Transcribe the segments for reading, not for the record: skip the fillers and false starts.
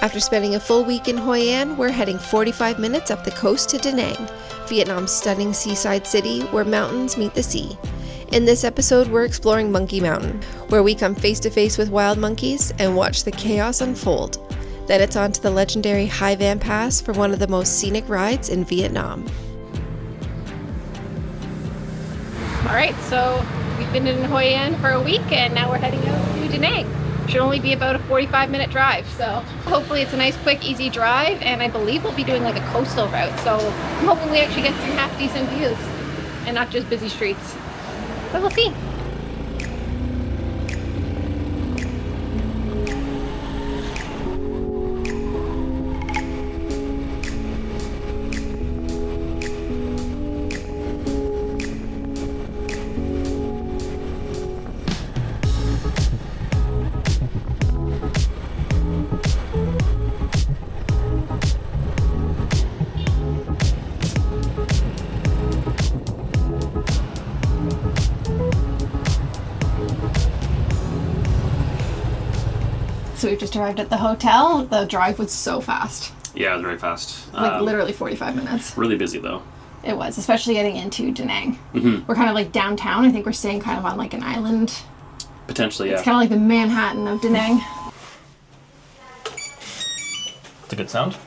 After spending a full week in Hoi An, we're heading 45 minutes up the coast to Da Nang, Vietnam's stunning seaside city where mountains meet the sea. In this episode, we're exploring Monkey Mountain, where we come face to face with wild monkeys and watch the chaos unfold. Then it's on to the legendary Hoi An Pass for one of the most scenic rides in Vietnam. Alright, so we've been in Hoi An for a week and now we're heading out to Da Nang. Should only be about a 45-minute drive, so hopefully it's a nice, quick, easy drive, and I believe we'll be doing like a coastal route, so I'm hoping we actually get some half-decent views and not just busy streets. But we'll see. So we've just arrived at the hotel. The drive was so fast. Yeah, it was very fast. Like literally 45 minutes. Really busy though. It was, especially getting into Da Nang. Mm-hmm. We're kind of like downtown. I think we're staying kind of on like an island. Potentially, yeah. It's kind of like the Manhattan of Da Nang. It's a good sound.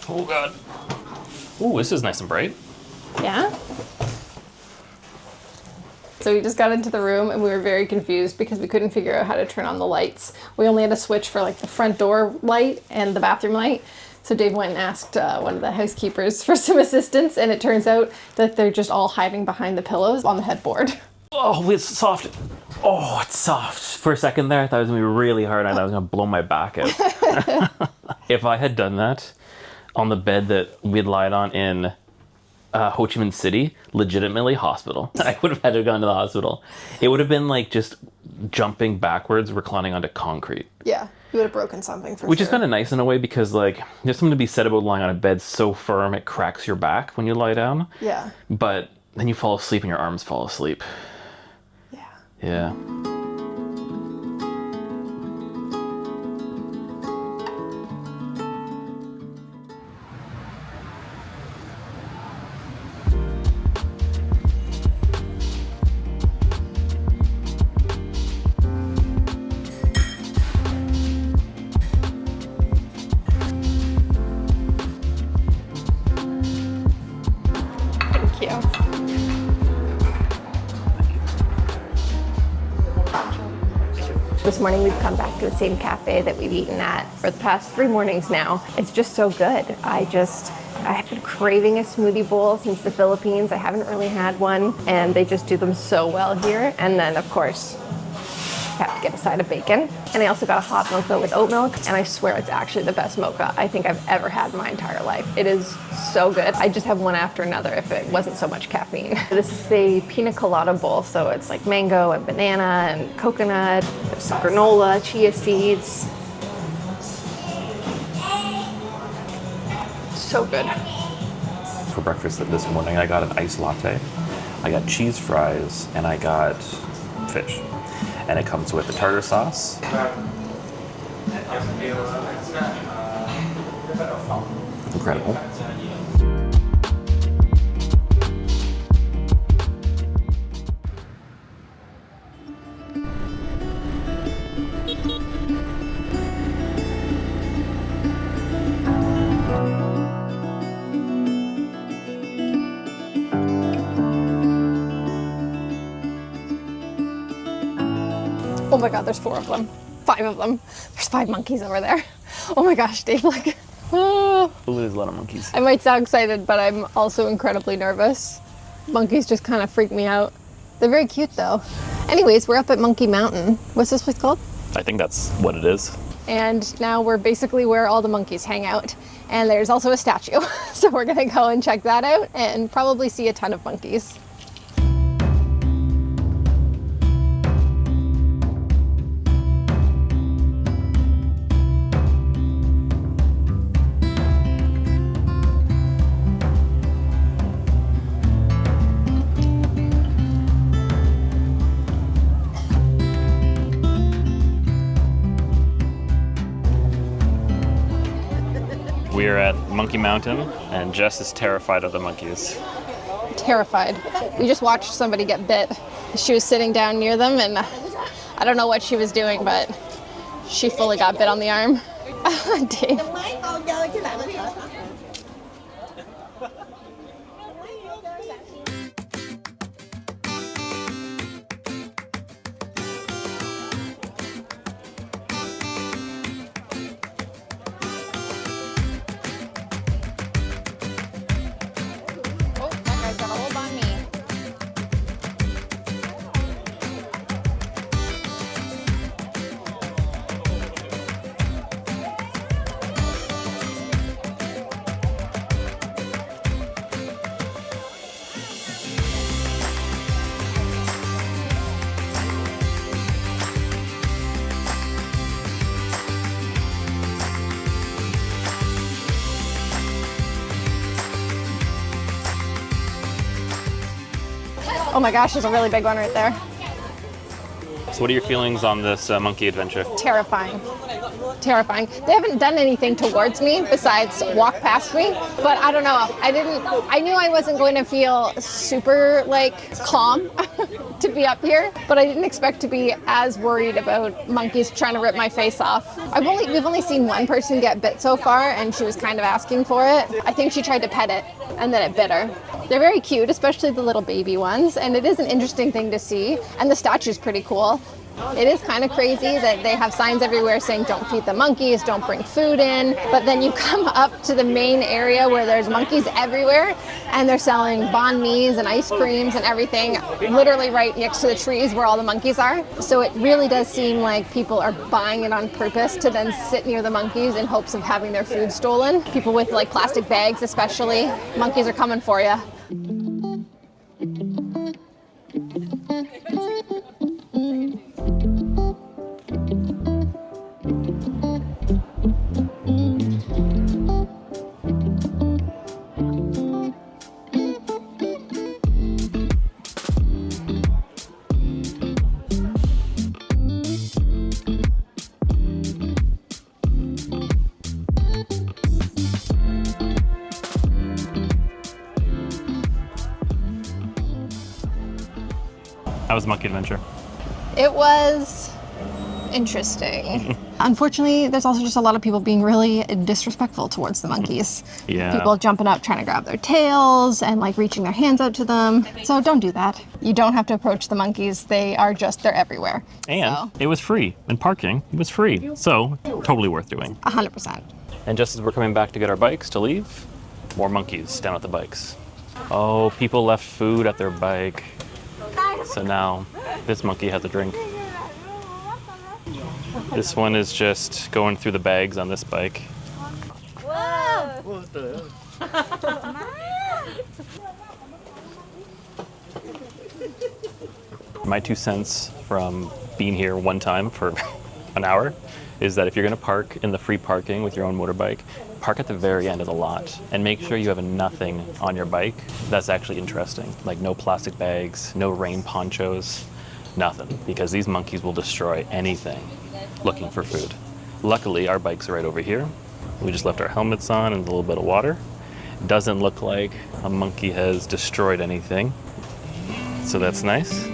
Oh god. Ooh, this is nice and bright. Yeah? So we just got into the room and we were very confused because we couldn't figure out how to turn on the lights. We only had a switch for like the front door light and the bathroom light. So Dave went and asked one of the housekeepers for some assistance, and it turns out that they're just all hiding behind the pillows on the headboard. Oh, it's soft. Oh, it's soft. For a second there, I thought it was going to be really hard. I thought I was going to blow my back out. If I had done that on the bed that we'd lied on in Ho Chi Minh City, legitimately hospital. I would have had to have gone to the hospital. It would have been like just jumping backwards, reclining onto concrete. Yeah, you would have broken something for sure. Which is kind of nice in a way because like there's something to be said about lying on a bed so firm it cracks your back when you lie down. Yeah. But then you fall asleep and your arms fall asleep. Yeah. Yeah. This morning we've come back to the same cafe that we've eaten at for the past 3 mornings now. It's just so good. I have been craving a smoothie bowl since the Philippines. I haven't really had one, and they just do them so well here. And then of course, you have to get a side of bacon. And I also got a hot mocha with oat milk, and I swear it's actually the best mocha I think I've ever had in my entire life. It is so good. I just have one after another if it wasn't so much caffeine. This is the pina colada bowl, so it's like mango and banana and coconut, there's granola, chia seeds. So good. For breakfast this morning, I got an iced latte, I got cheese fries, and I got fish. And it comes with the tartar sauce. Incredible. Oh my god, there's 4 of them. 5 of them. There's 5 monkeys over there. Oh my gosh, Dave, look. Oh. Ooh, there's a lot of monkeys. I might sound excited, but I'm also incredibly nervous. Monkeys just kind of freak me out. They're very cute though. Anyways, we're up at Monkey Mountain. What's this place called? I think that's what it is. And now we're basically where all the monkeys hang out. And there's also a statue. So we're gonna go and check that out and probably see a ton of monkeys. We are at Monkey Mountain, and Jess is terrified of the monkeys. Terrified. We just watched somebody get bit. She was sitting down near them, and I don't know what she was doing, but she fully got bit on the arm. Dave. Oh my gosh, there's a really big one right there. So what are your feelings on this monkey adventure? Terrifying. Terrifying. They haven't done anything towards me besides walk past me, but I don't know. I knew I wasn't going to feel super calm to be up here, but I didn't expect to be as worried about monkeys trying to rip my face off. We've only seen one person get bit so far, and she was kind of asking for it. I think she tried to pet it, and then it bit her. They're very cute, especially the little baby ones, and it is an interesting thing to see, and the statue's pretty cool. It is kind of crazy that they have signs everywhere saying don't feed the monkeys, don't bring food in, but then you come up to the main area where there's monkeys everywhere, and they're selling banh mi's and ice creams and everything literally right next to the trees where all the monkeys are. So it really does seem like people are buying it on purpose to then sit near the monkeys in hopes of having their food stolen. People with plastic bags especially. Monkeys are coming for you. How was the monkey adventure? It was interesting. Unfortunately, there's also just a lot of people being really disrespectful towards the monkeys. Yeah. People jumping up trying to grab their tails and reaching their hands out to them. So don't do that. You don't have to approach the monkeys. They're everywhere. And it was free, and parking was free. So totally worth doing. 100%. And just as we're coming back to get our bikes to leave, more monkeys down at the bikes. Oh, people left food at their bike. So now this monkey has a drink. This one is just going through the bags on this bike. Whoa! My 2 cents from being here one time for an hour is that if you're going to park in the free parking with your own motorbike, park at the very end of the lot and make sure you have nothing on your bike that's actually interesting. Like no plastic bags, no rain ponchos, nothing, because these monkeys will destroy anything looking for food. Luckily, our bike's are right over here. We just left our helmets on and a little bit of water. Doesn't look like a monkey has destroyed anything, so that's nice.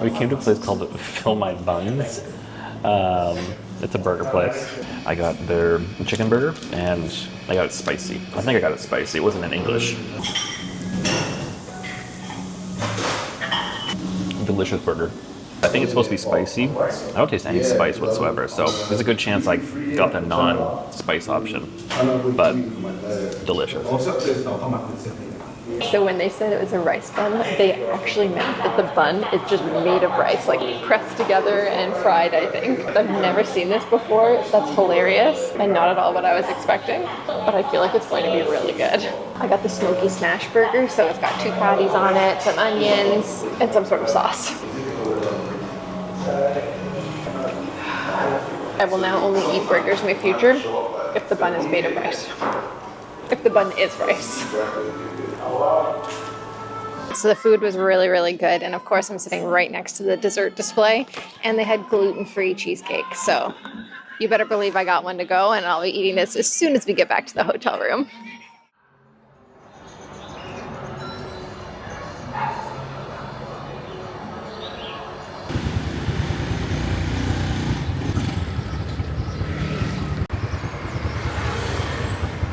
We came to a place called Fill My Buns. It's a burger place. I got their chicken burger and I got it spicy. I think I got it spicy. It wasn't in English. Delicious burger. I think it's supposed to be spicy. I don't taste any spice whatsoever, so there's a good chance I got the non-spice option. But delicious. So when they said it was a rice bun, they actually meant that the bun is just made of rice, like pressed together and fried, I think. I've never seen this before. That's hilarious and not at all what I was expecting, but I feel like it's going to be really good. I got the smoky smash burger, so it's got 2 patties on it, some onions, and some sort of sauce. I will now only eat burgers in the future if the bun is made of rice. If the bun is rice. So the food was really, really good. And of course, I'm sitting right next to the dessert display. And they had gluten-free cheesecake. So you better believe I got one to go. And I'll be eating this as soon as we get back to the hotel room.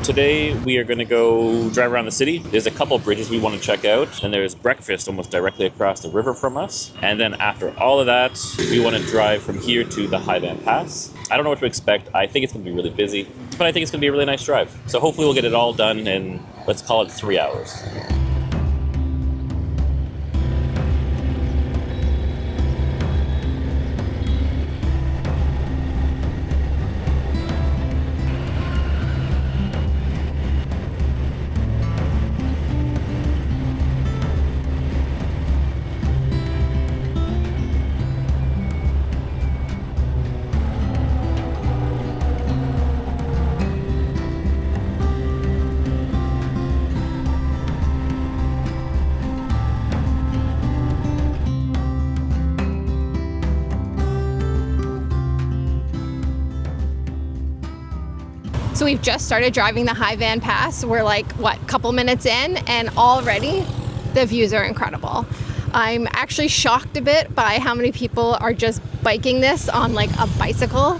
Today we are going to go drive around the city. There's a couple bridges we want to check out, and there's breakfast almost directly across the river from us. And then after all of that, we want to drive from here to the Hoi An Pass. I don't know what to expect. I think it's going to be really busy, but I think it's going to be a really nice drive. So hopefully we'll get it all done in, let's call it 3 hours. So we've just started driving the Hoi An Pass. We're like, what, couple minutes in, and already the views are incredible. I'm actually shocked a bit by how many people are just biking this on like a bicycle.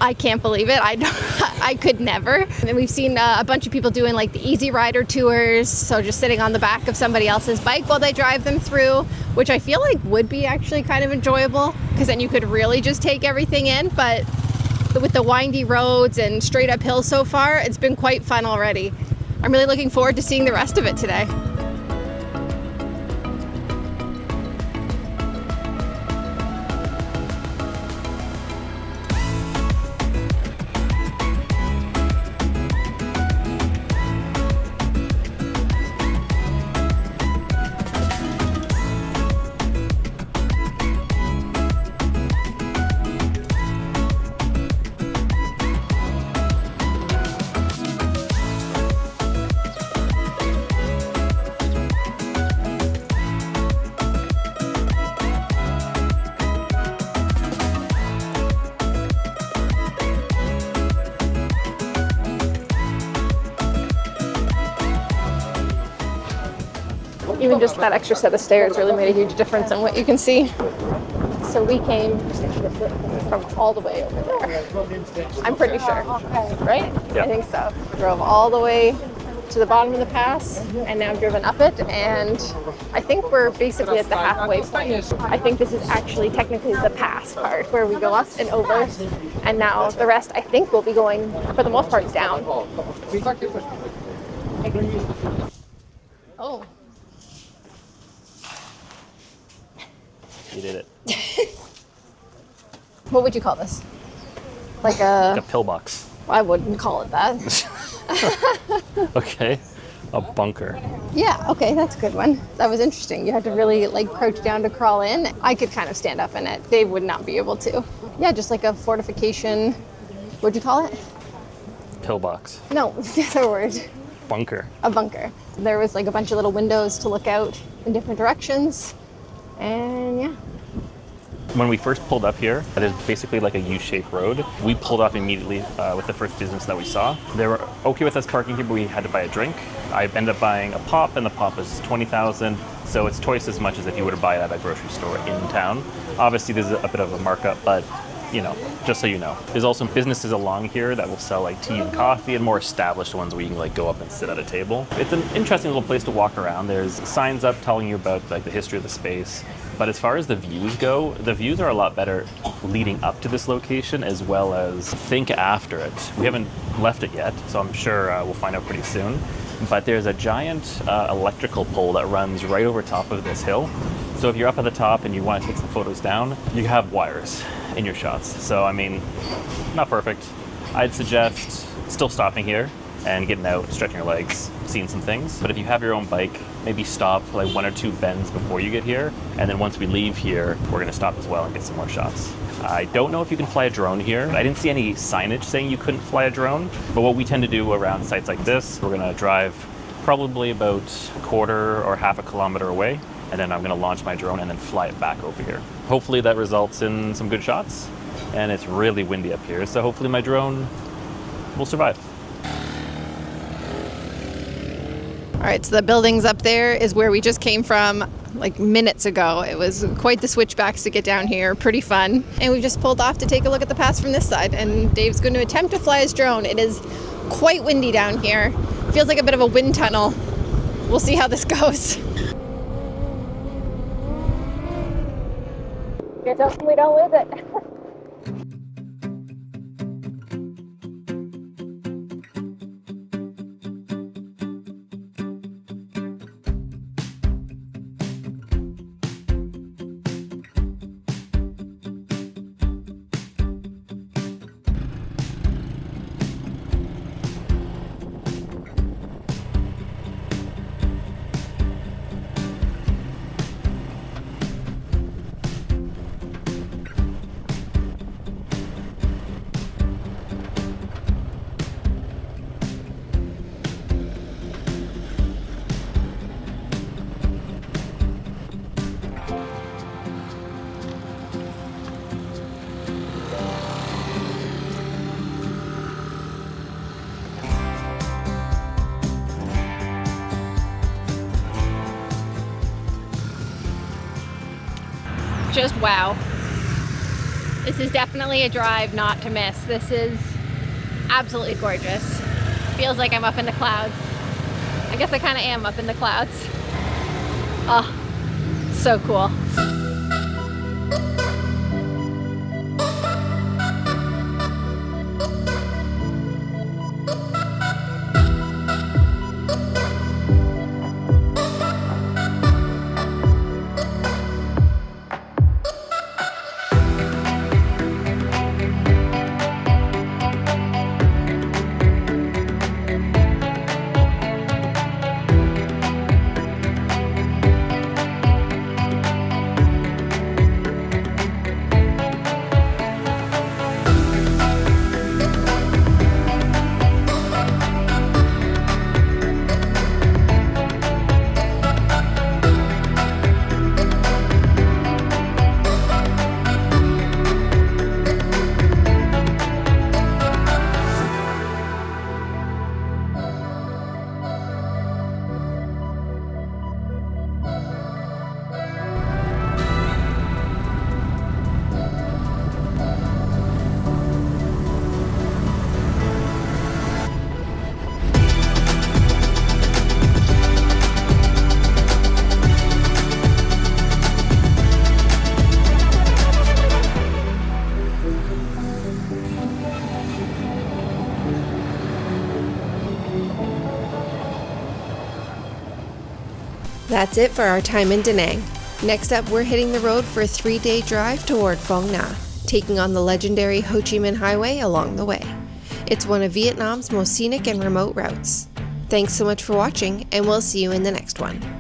I can't believe it. I could never. And we've seen a bunch of people doing like the easy rider tours. So just sitting on the back of somebody else's bike while they drive them through, which I feel like would be actually kind of enjoyable because then you could really just take everything in. But with the windy roads and straight up hills so far, it's been quite fun already. I'm really looking forward to seeing the rest of it today. Even just that extra set of stairs really made a huge difference in what you can see. So we came from all the way over there. I'm pretty sure, right? Yeah. I think so. Drove all the way to the bottom of the pass and now driven up it, and I think we're basically at the halfway point. I think this is actually technically the pass part where we go up and over, and now the rest I think will be going for the most part down. Oh. You did it. What would you call this? Like a pillbox. I wouldn't call it that. Okay. A bunker. Yeah, okay, that's a good one. That was interesting. You had to really like crouch down to crawl in. I could kind of stand up in it. Dave would not be able to. Yeah, just like a fortification. What'd you call it? Pillbox. No, the other word. Bunker. A bunker. There was like a bunch of little windows to look out in different directions. And yeah. When we first pulled up here, it is basically like a U-shaped road. We pulled off immediately with the first business that we saw. They were okay with us parking here, but we had to buy a drink. I ended up buying a pop, and the pop was $20,000. So it's twice as much as if you were to buy it at a grocery store in town. Obviously, there's a bit of a markup, but you know, just so you know. There's also businesses along here that will sell like tea and coffee, and more established ones where you can like go up and sit at a table. It's an interesting little place to walk around. There's signs up telling you about like the history of the space. But as far as the views go, the views are a lot better leading up to this location as well as think after it. We haven't left it yet, so I'm sure we'll find out pretty soon. But there's a giant electrical pole that runs right over top of this hill. So if you're up at the top and you want to take some photos down, you have wires in your shots. So I mean, not perfect. I'd suggest still stopping here and getting out, stretching your legs, seeing some things. But if you have your own bike, maybe stop like 1 or 2 bends before you get here. And then once we leave here, we're gonna stop as well and get some more shots. I don't know if you can fly a drone here. I didn't see any signage saying you couldn't fly a drone. But what we tend to do around sites like this, we're gonna drive probably about a quarter or half a kilometer away. And then I'm gonna launch my drone and then fly it back over here. Hopefully that results in some good shots. And it's really windy up here, so hopefully my drone will survive. All right, so the buildings up there is where we just came from like minutes ago. It was quite the switchbacks to get down here, pretty fun. And we've just pulled off to take a look at the pass from this side, and Dave's going to attempt to fly his drone. It is quite windy down here. Feels like a bit of a wind tunnel. We'll see how this goes. Here's hoping we don't lose it. Just wow. This is definitely a drive not to miss. This is absolutely gorgeous. Feels like I'm up in the clouds. I guess I kind of am up in the clouds. Oh, so cool. That's it for our time in Da Nang. Next up, we're hitting the road for a 3-day drive toward Phong Nha, taking on the legendary Ho Chi Minh Highway along the way. It's one of Vietnam's most scenic and remote routes. Thanks so much for watching, and we'll see you in the next one.